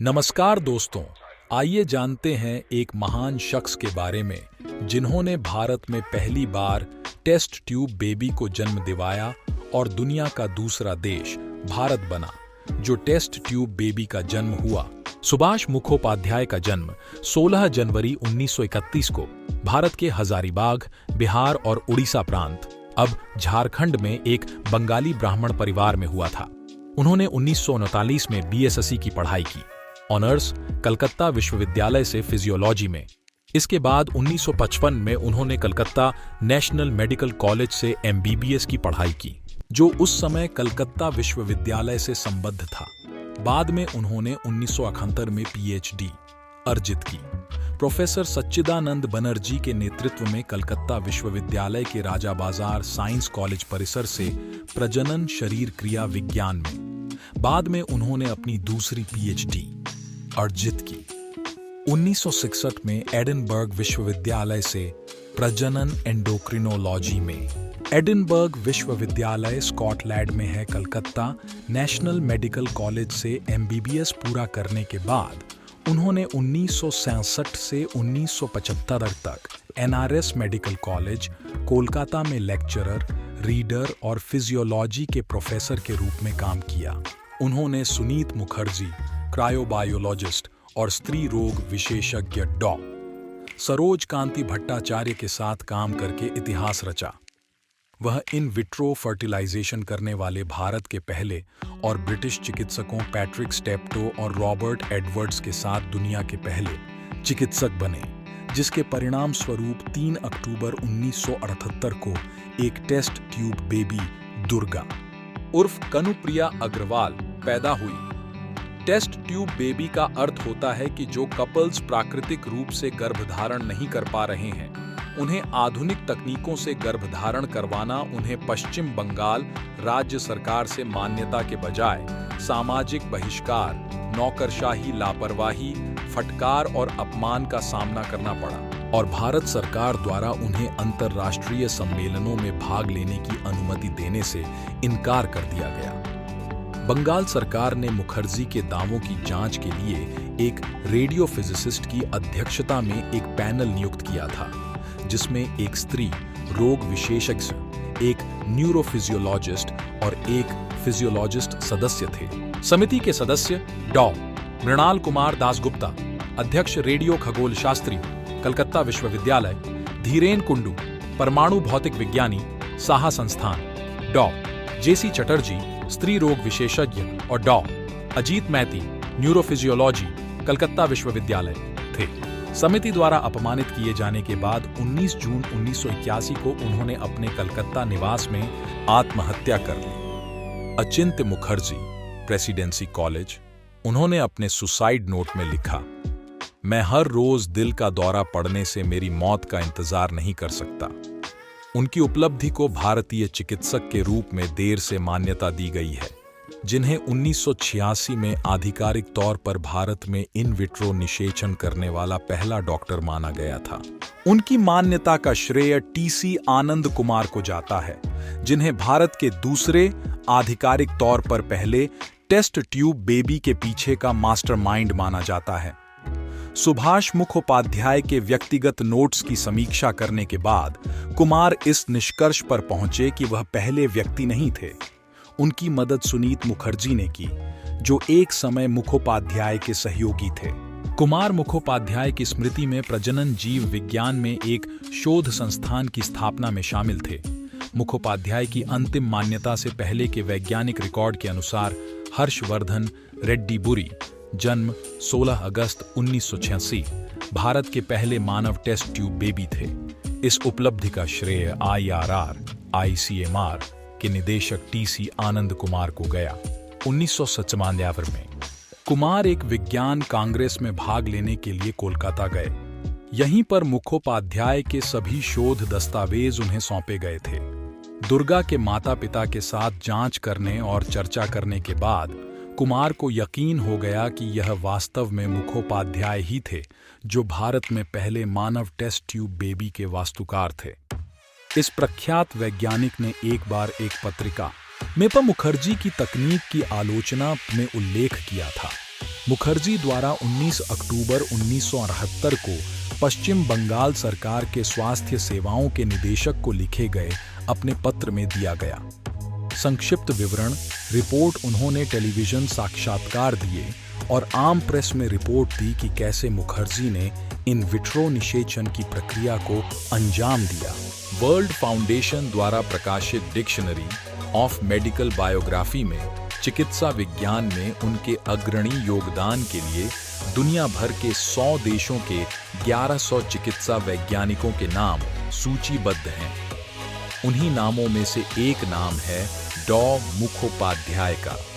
नमस्कार दोस्तों, आइए जानते हैं एक महान शख्स के बारे में जिन्होंने भारत में पहली बार टेस्ट ट्यूब बेबी को जन्म दिवाया और दुनिया का दूसरा देश भारत बना जो टेस्ट ट्यूब बेबी का जन्म हुआ। सुभाष मुखोपाध्याय का जन्म 16 जनवरी 1931 को भारत के हजारीबाग, बिहार और उड़ीसा प्रांत, अब झारखंड में एक बंगाली ब्राह्मण परिवार में हुआ था। उन्होंने 1939 में बीएसएससी की पढ़ाई की, ऑनर्स कलकत्ता विश्वविद्यालय से फिजियोलॉजी में। इसके बाद 1955 में उन्होंने कलकत्ता नेशनल मेडिकल कॉलेज से एमबीबीएस की पढ़ाई की, जो उस समय कलकत्ता विश्वविद्यालय से संबद्ध था। बाद में उन्होंने 1978 में पीएचडी अर्जित की। प्रोफेसर सच्चिदानंद बनर्जी के नेतृत्व में कलकत्ता विश्वविद्यालय के राजा बाजार साइंस कॉलेज परिसर से प्रजनन शरीर क्रिया विज्ञान में। बाद में उन्होंने अपनी दूसरी पीएचडी अर्जित की। 1961 में एडिनबर्ग विश्वविद्यालय से प्रजनन एंडोक्रिनोलॉजी में। एडिनबर्ग विश्वविद्यालय स्कॉटलैंड में है। कलकत्ता नेशनल मेडिकल कॉलेज से एमबीबीएस पूरा करने के बाद उन्होंने 1967 से 1975 तक एनआरएस मेडिकल कॉलेज कोलकाता में लेक्चरर, रीडर और फिजियोलॉजी के प्रोफेसर के रूप में काम किया। उन्होंने सुनीत मुखर्जी, क्रायोबायोलॉजिस्ट और स्त्री रोग विशेषज्ञ डॉ. सरोज कांति भट्टाचार्य के साथ काम करके इतिहास रचा। वह इन विट्रो फर्टिलाइजेशन करने वाले भारत के पहले और ब्रिटिश चिकित्सकों पैट्रिक स्टेप्टो और रॉबर्ट एडवर्ड्स के साथ दुनिया के पहले चिकित्सक बने, जिसके परिणाम स्वरूप 3 अक्टूबर 1978 को एक टेस्ट ट्यूब बेबी दुर्गा उर्फ कनुप्रिया अग्रवाल पैदा हुई। टेस्ट ट्यूब बेबी का अर्थ होता है कि जो कपल्स प्राकृतिक रूप से गर्भधारण नहीं कर पा रहे हैं, उन्हें आधुनिक तकनीकों से गर्भधारण करवाना उन्हें पश्चिम बंगाल राज्य सरकार से मान्यता के बजाय सामाजिक बहिष्कार, नौकरशाही, लापरवाही, फटकार और अपमान का सामना करना पड़ा और भारत सरकार द्वारा उन्हें अंतर्राष्ट्रीय सम्मेलनों में भाग लेने की अनुमति देने से इनकार कर दिया गया। बंगाल सरकार ने मुखर्जी के दावों की जांच के लिए एक रेडियो फिजिसिस्ट की अध्यक्षता में एक पैनल नियुक्त किया था, जिसमें एक स्त्री रोग विशेषज्ञ, एक न्यूरोफिजियोलॉजिस्ट और एक फिजियोलॉजिस्ट सदस्य थे। समिति के सदस्य डॉ. मृणाल कुमार दासगुप्ता, अध्यक्ष रेडियो खगोल शास्त्री, कलकत्ता विश्वविद्यालय, धीरेन कुंडू, परमाणु भौतिक विज्ञानी, साहा संस्थान, डॉ. जेसी चटर्जी, स्त्री रोग विशेषज्ञ और डॉ. अजीत मैती, न्यूरोफिजियोलॉजी, कलकत्ता विश्वविद्यालय थे। समिति द्वारा अपमानित किए जाने के बाद 19 जून 1981 को उन्होंने अपने कलकत्ता निवास में आत्महत्या कर ली। अचिंत्य मुखर्जी, प्रेसिडेंसी कॉलेज। उन्होंने अपने सुसाइड नोट में लिखा, मैं हर रोज दिल का दौरा पड़ने से मेरी मौत का इंतजार नहीं कर सकता। उनकी उपलब्धि को भारतीय चिकित्सक के रूप में देर से मान्यता दी गई है, जिन्हें 1986 में आधिकारिक तौर पर भारत में इन विट्रो निषेचन करने वाला पहला डॉक्टर माना गया था। उनकी मान्यता का श्रेय टीसी आनंद कुमार को जाता है, जिन्हें भारत के दूसरे आधिकारिक तौर पर पहले टेस्ट ट्यूब बेबी के पीछे का मास्टरमाइंड माना जाता है। सुभाष मुखोपाध्याय के व्यक्तिगत नोट्स की समीक्षा करने के बाद कुमार इस निष्कर्ष पर पहुंचे कि वह पहले व्यक्ति नहीं थे। उनकी मदद सुनीत मुखर्जी ने की, जो एक समय मुखोपाध्याय के सहयोगी थे। कुमार मुखोपाध्याय की स्मृति में प्रजनन जीव विज्ञान में एक शोध संस्थान की स्थापना में शामिल थे। मुखोपाध्याय की अंतिम मान्यता से पहले के वैज्ञानिक रिकॉर्ड के अनुसार हर्षवर्धन रेड्डीबुरी, जन्म 16 अगस्त 1986, भारत के पहले मानव टेस्ट ट्यूब बेबी थे। इस उपलब्धि का श्रेय आईसीएमआर के निदेशक टीसी आनंद कुमार को गया। 1997 में कुमार एक विज्ञान कांग्रेस में भाग लेने के लिए कोलकाता गए। यहीं पर मुखोपाध्याय के सभी शोध दस्तावेज उन्हें सौंपे गए थे। दुर्गा के माता पिता के साथ जांच करने और चर्चा करने के बाद कुमार को यकीन हो गया कि यह वास्तव में मुखोपाध्याय ही थे, जो भारत में पहले मानव टेस्ट ट्यूब बेबी के वास्तुकार थे। इस प्रख्यात वैज्ञानिक ने एक बार एक पत्रिका में मुखर्जी की तकनीक की आलोचना में उल्लेख किया था। मुखर्जी द्वारा 19 अक्टूबर 1978 को पश्चिम बंगाल सरकार के स्वास्थ्य सेवाओं के निदेशक को लिखे गए अपने पत्र में दिया गया। संक्षिप्त विवरण रिपोर्ट उन्होंने टेलीविजन साक्षात्कार दिए और आम प्रेस में रिपोर्ट दी कि कैसे मुखर्जी ने इन विट्रो निषेचन की प्रक्रिया को अंजाम दिया। वर्ल्ड फाउंडेशन द्वारा प्रकाशित डिक्शनरी ऑफ मेडिकल बायोग्राफी में चिकित्सा विज्ञान में उनके अग्रणी योगदान के लिए दुनिया भर के 100 देशों के 1100 चिकित्सा वैज्ञानिकों के नाम सूचीबद्ध हैं। उन्हीं नामों में से एक नाम है डॉ. मुखोपाध्याय का।